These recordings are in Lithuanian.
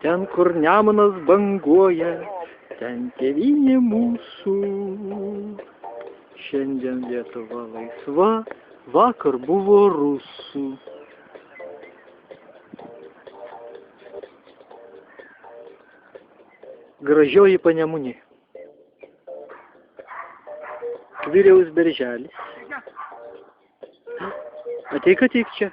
Ten, kur Nemunas banguoja, ten tėvynė mūsų. Šiandien Lietuva laisva, vakar buvo rusų. Gražioji Panemunė. Kviriaus berželis. Ateik čia.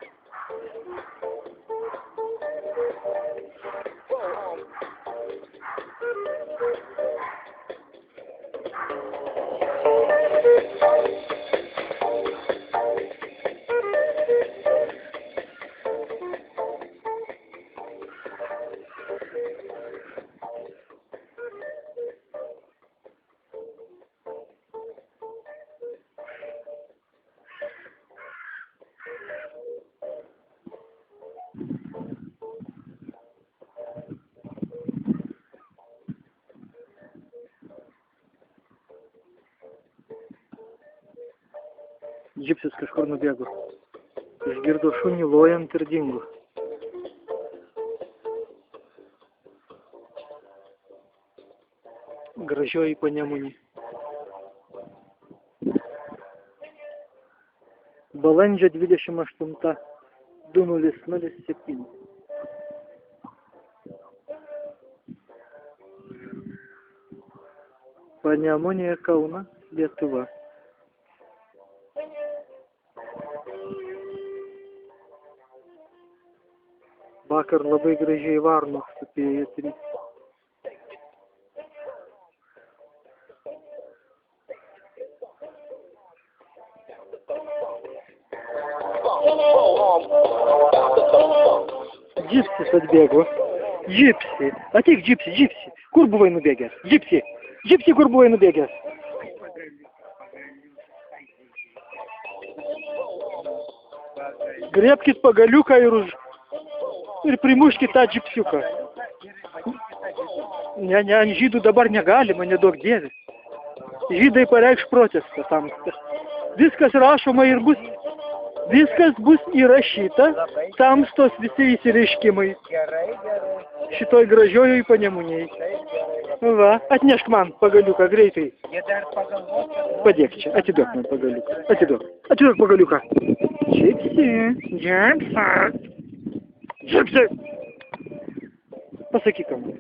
Džipsis kažkur nubėgo. Išgirdo šunį lojant ir dingo. Gražioji Panemunė. Balandžio 28, 2007. Panemunė, Kaunas, Lietuva. Vakar labai gražiai varnos tupėjo 3. Džipsis atbėgo. Džipsi. Ateik, Džipsi, Džipsi. Kur buvai nubėgęs? Džipsi. Džipsi, kur buvai nubėgęs? Griebkit pagaliuką ir primuškit tą džipsiuką. Ne, ant žydų dabar negalima, neduok dievė. Žydai pareikš protestą tam. Viskas rašoma ir viskas bus įrašyta, tamstos visi įsireiškimai. Šitoj gražiojoj Panemunėj. Va, atnešk man pagaliuką greitai. Padėk čia, atiduok man pagaliuką. Atiduok pagaliuką. Džipsi, Džipsi. Džipsi! Pasakyk man.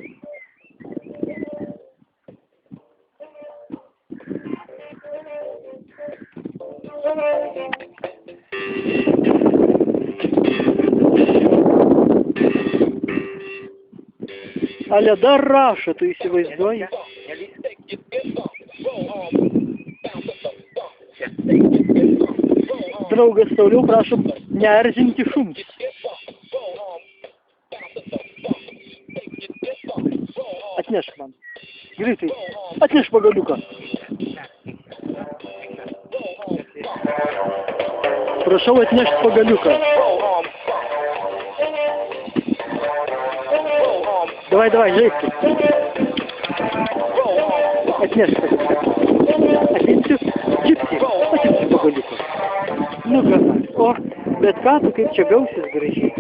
Ale dar rašo, tu įsivaizduoji? Draugas toliau prašom neerzinti šuns. Atnešk man. Greitai. Atnešk pagaliuką. Prašau atnešk pagaliuką. Давай, žaiskit. Atnešk pagaliuką. Atimsiu pagaliuką. Nu gana. O, bet ką tu kaip čia gausis gražiai.